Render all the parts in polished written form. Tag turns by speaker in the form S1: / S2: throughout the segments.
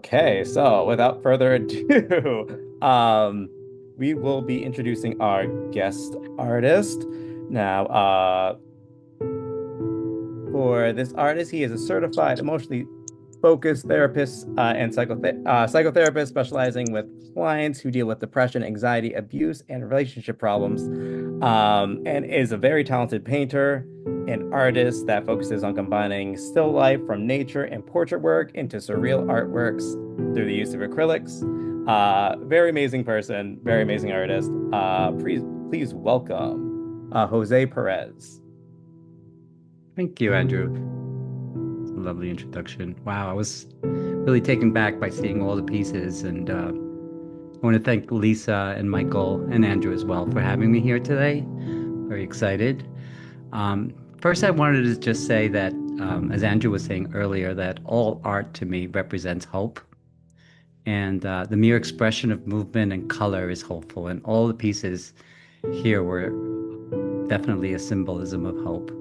S1: Okay, so without further ado, we will be introducing our guest artist. Now, for this artist, he is a certified emotionally focused therapist and psychotherapist specializing with clients who deal with depression, anxiety, abuse, and relationship problems, and is a very talented painter and artist that focuses on combining still life from nature and portrait work into surreal artworks through the use of acrylics. Very amazing person, very amazing artist. Please welcome Jose Perez.
S2: Thank you, Andrew. It's a lovely introduction. Wow, I was really taken back by seeing all the pieces, and I want to thank Lisa and Michael and Andrew as well for having me here today. Very excited. Um, First, I wanted to just say that, as Andrew was saying earlier, that all art to me represents hope, and the mere expression of movement and color is hopeful, and all the pieces here were definitely a symbolism of hope.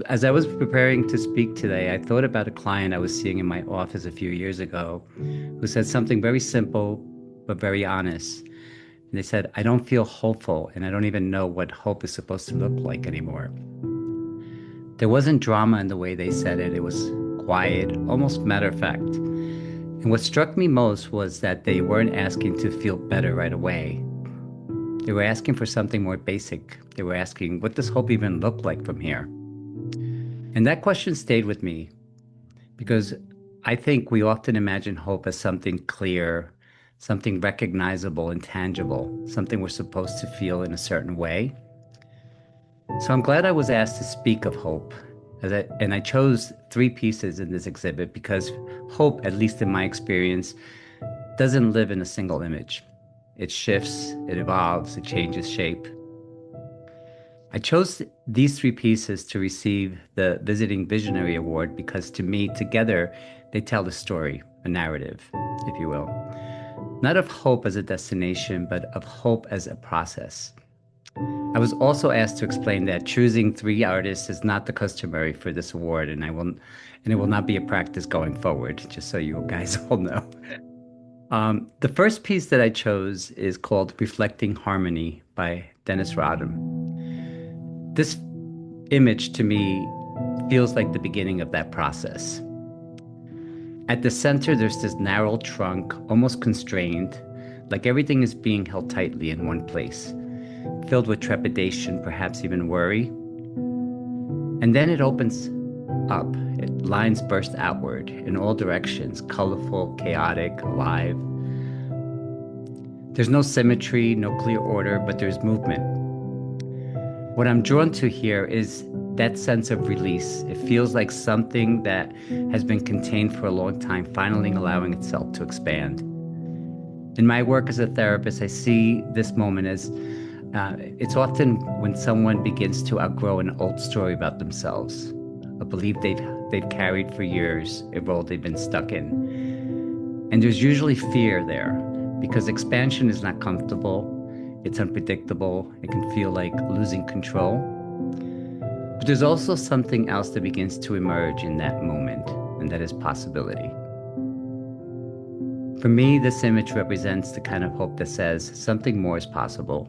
S2: As I was preparing to speak today, I thought about a client I was seeing in my office a few years ago who said something very simple but very honest. And they said, I don't feel hopeful, and I don't even know what hope is supposed to look like anymore. There wasn't drama in the way they said it. It was quiet, almost matter of fact. And what struck me most was that they weren't asking to feel better right away. They were asking for something more basic. They were asking, what does hope even look like from here? And that question stayed with me because I think we often imagine hope as something clear, something recognizable and tangible, something we're supposed to feel in a certain way. So I'm glad I was asked to speak of hope. And I chose three pieces in this exhibit because hope, at least in my experience, doesn't live in a single image. It shifts, it evolves, it changes shape. I chose these three pieces to receive the Visiting Visionary Award because to me, together, they tell a story, a narrative, if you will. Not of hope as a destination, but of hope as a process. I was also asked to explain that choosing three artists is not the customary for this award, and it will not be a practice going forward, just so you guys all know. The first piece that I chose is called Reflecting Harmony by Dennis Rodham. This image to me feels like the beginning of that process. At the center, there's this narrow trunk, almost constrained, like everything is being held tightly in one place, filled with trepidation, perhaps even worry. And then it opens up. Lines burst outward in all directions, colorful, chaotic, alive. There's no symmetry, no clear order, but there's movement. What I'm drawn to here is that sense of release. It feels like something that has been contained for a long time, finally allowing itself to expand. In my work as a therapist, I see this moment as it's often when someone begins to outgrow an old story about themselves, a belief they've carried for years, a role they've been stuck in. And there's usually fear there because expansion is not comfortable. It's unpredictable. It can feel like losing control. But there's also something else that begins to emerge in that moment, and that is possibility. For me, this image represents the kind of hope that says something more is possible,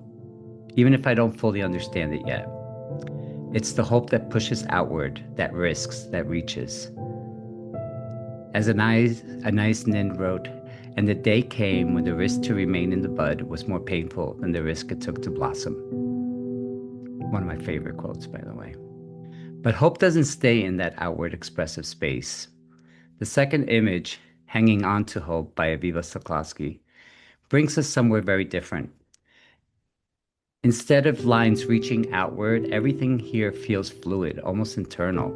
S2: even if I don't fully understand it yet. It's the hope that pushes outward, that risks, that reaches. As a nice nin wrote, and the day came when the risk to remain in the bud was more painful than the risk it took to blossom. One of my favorite quotes, by the way. But hope doesn't stay in that outward expressive space. The second image, Hanging On to Hope by Aviva Sakolsky, brings us somewhere very different. Instead of lines reaching outward, everything here feels fluid, almost internal.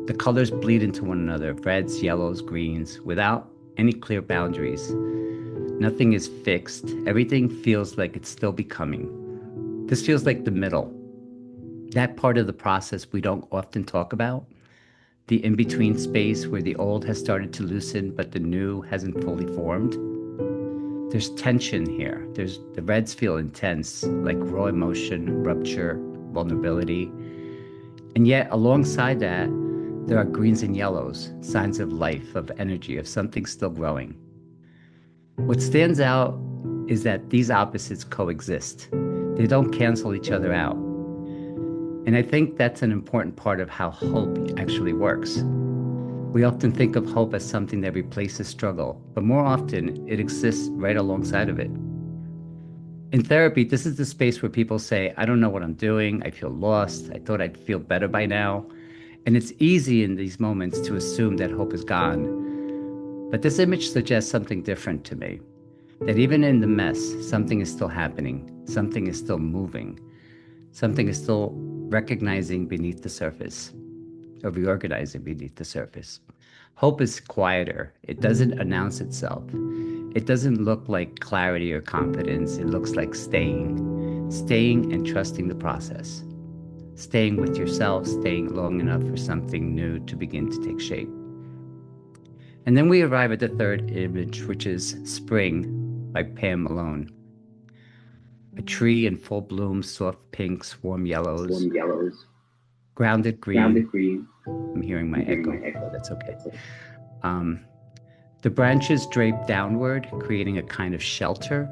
S2: The colors bleed into one another, reds, yellows, greens, without any clear boundaries. Nothing is fixed. Everything feels like it's still becoming. This feels like the middle. That part of the process we don't often talk about. The in-between space where the old has started to loosen, but the new hasn't fully formed. There's tension here. The reds feel intense, like raw emotion, rupture, vulnerability. And yet, alongside that, There are greens and yellows, signs of life, of energy, of something still growing. What stands out is that these opposites coexist. They don't cancel each other out. And I think that's an important part of how hope actually works. We often think of hope as something that replaces struggle, but more often it exists right alongside of it. In therapy, this is the space where people say, I don't know what I'm doing, I feel lost, I thought I'd feel better by now. And it's easy in these moments to assume that hope is gone. But this image suggests something different to me, that even in the mess, something is still happening, something is still moving, something is still recognizing beneath the surface, or reorganizing beneath the surface. Hope is quieter. It doesn't announce itself. It doesn't look like clarity or confidence. It looks like staying and trusting the process, staying with yourself, staying long enough for something new to begin to take shape. And then we arrive at the third image, which is Spring by Pam Malone. A tree in full bloom, soft pinks, warm yellows, grounded green. I'm hearing my echo. That's okay. The branches drape downward, creating a kind of shelter.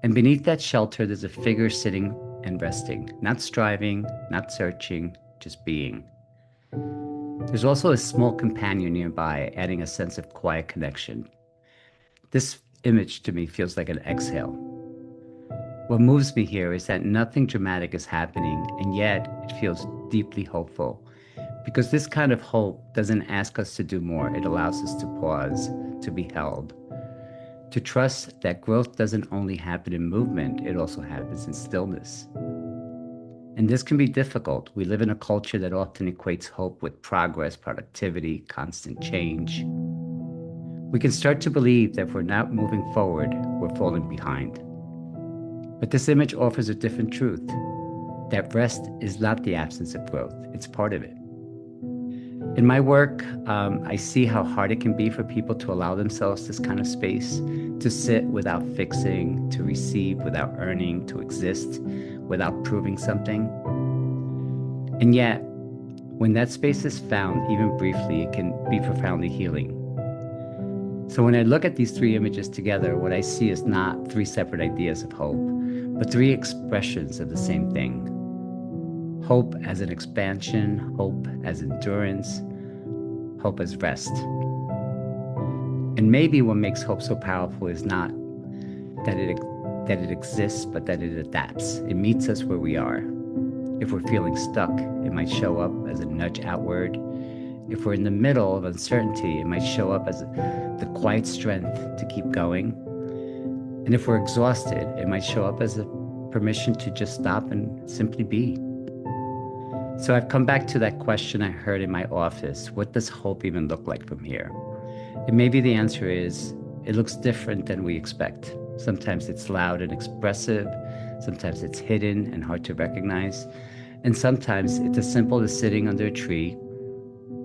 S2: And beneath that shelter, there's a figure sitting and resting, not striving, not searching, just being. There's also a small companion nearby, adding a sense of quiet connection. This image to me feels like an exhale. What moves me here is that nothing dramatic is happening, and yet it feels deeply hopeful. Because this kind of hope doesn't ask us to do more. It allows us to pause, to be held, to trust that growth doesn't only happen in movement, it also happens in stillness. And this can be difficult. We live in a culture that often equates hope with progress, productivity, constant change. We can start to believe that if we're not moving forward, we're falling behind. But this image offers a different truth, that rest is not the absence of growth, it's part of it. In my work, I see how hard it can be for people to allow themselves this kind of space, to sit without fixing, to receive without earning, to exist without proving something. And yet, when that space is found, even briefly, it can be profoundly healing. So when I look at these three images together, what I see is not three separate ideas of hope, but three expressions of the same thing. Hope as an expansion, hope as endurance, hope as rest. And maybe what makes hope so powerful is not that it exists, but that it adapts. It meets us where we are. If we're feeling stuck, it might show up as a nudge outward. If we're in the middle of uncertainty, it might show up as the quiet strength to keep going. And if we're exhausted, it might show up as a permission to just stop and simply be. So I've come back to that question I heard in my office. What does hope even look like from here? And maybe the answer is, it looks different than we expect. Sometimes it's loud and expressive. Sometimes it's hidden and hard to recognize. And sometimes it's as simple as sitting under a tree,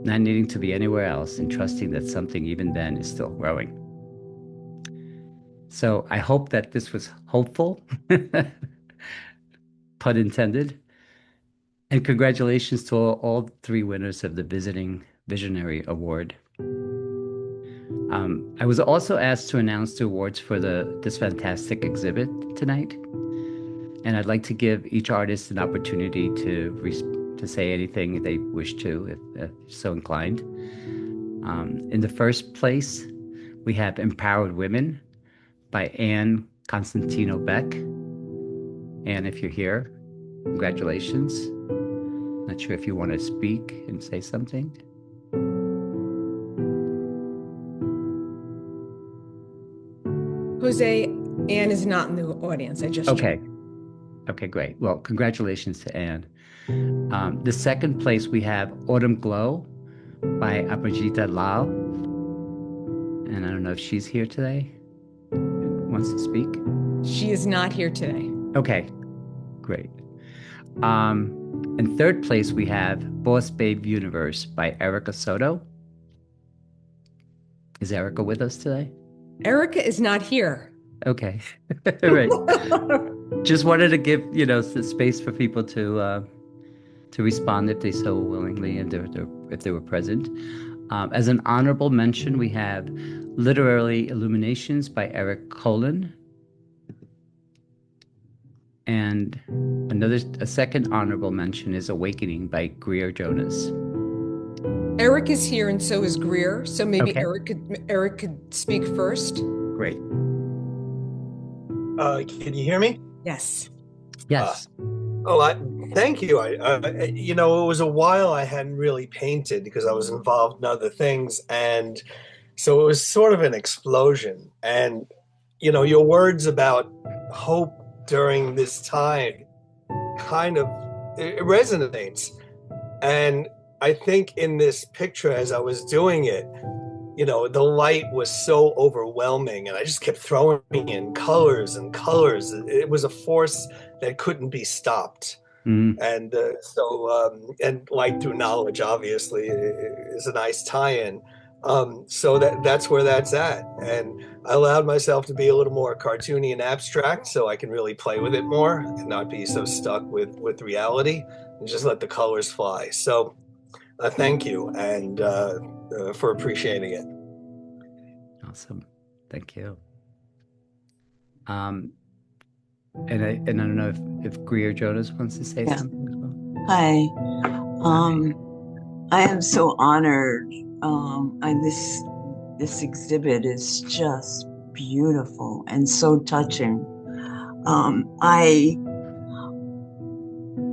S2: not needing to be anywhere else and trusting that something even then is still growing. So I hope that this was hopeful, pun intended. And congratulations to all three winners of the Visiting Visionary Award. I was also asked to announce the awards for this fantastic exhibit tonight. And I'd like to give each artist an opportunity to say anything they wish to, if so inclined. In the first place, we have Empowered Women by Anne Constantino Beck. Anne, if you're here, congratulations. Not sure if you want to speak and say something.
S3: Jose, Anne is not in the audience. I just
S2: Okay. Okay, great. Well, congratulations to Anne. The second place we have Autumn Glow by Aprajita Lau. And I don't know if she's here today. Wants to speak?
S3: She is not here today.
S2: Okay, great. In third place, we have Boss Babe Universe by Erica Soto. Is Erica with us today?
S3: Erica is not here.
S2: Okay, right. Just wanted to give, the space for people to to respond if they so willingly and if they were present. As an honorable mention, we have Literary Illuminations by Eric Colin. And a second honorable mention is Awakening by Greer Jonas.
S3: Eric is here and so is Greer. So maybe
S2: Okay.
S3: Eric could speak first.
S2: Great.
S4: Can you hear me?
S3: Yes.
S2: Yes.
S4: Thank you. It was a while I hadn't really painted because I was involved in other things. And so it was sort of an explosion. And, your words about hope during this time kind of it resonates. And I think in this picture, as I was doing it, the light was so overwhelming and I just kept throwing in colors and colors. It was a force that couldn't be stopped.
S2: Mm.
S4: And and light through knowledge, obviously, is a nice tie-in. So that's where that's at. And I allowed myself to be a little more cartoony and abstract so I can really play with it more and not be so stuck with reality and just let the colors fly. So thank you and for appreciating it.
S2: Awesome. Thank you. And I don't know if Greer Jonas wants to say something as well.
S5: Hi. I am so honored. This exhibit is just beautiful and so touching.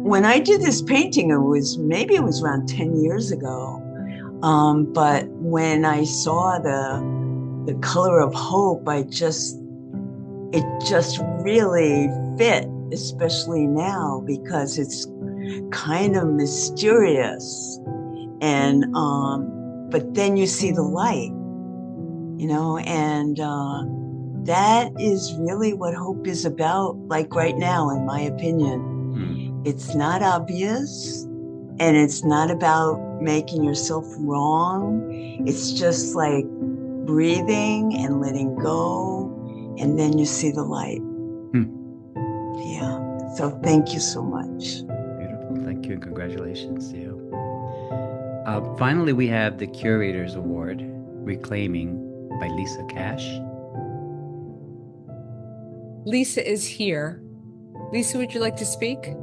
S5: When I did this painting, it was around 10 years ago. But when I saw the color of hope, it just really fit, especially now because it's kind of mysterious. And but then you see the light, and that is really what hope is about, like right now, in my opinion. It's not obvious, and it's not about making yourself wrong. It's just like breathing and letting go, and then you see the light. Yeah. So thank you so much.
S2: Beautiful. Thank you, and congratulations to you. Finally, we have the Curator's Award, Reclaiming by Lesa Cash.
S3: Lesa is here. Lesa, would you like to speak?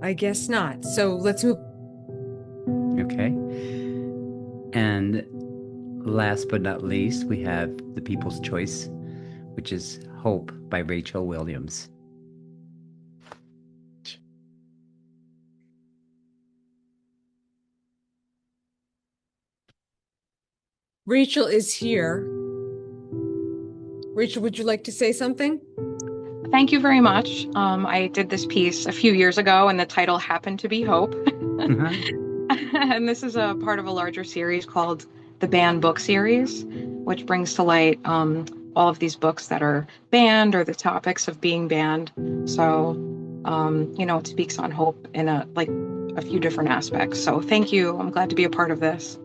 S3: I guess not. So let's move.
S2: Okay. And last but not least, we have The People's Choice, which is Hope by Rachel Williams.
S3: Rachel is here. Rachel, would you like to say something?
S6: Thank you very much. I did this piece a few years ago, and the title happened to be Hope. And this is a part of a larger series called the Banned Book Series, which brings to light all of these books that are banned or the topics of being banned. So, it speaks on hope in a few different aspects. So thank you. I'm glad to be a part of this.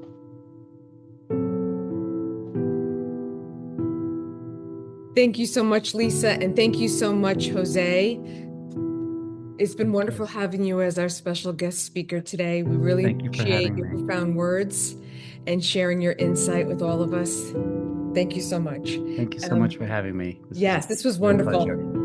S3: Thank you so much, Lesa, and thank you so much, Jose. It's been wonderful having you as our special guest speaker today. We really appreciate your profound words and sharing your insight with all of us. Thank you so much.
S2: Thank you so much for having me.
S3: This was wonderful.
S2: Pleasure.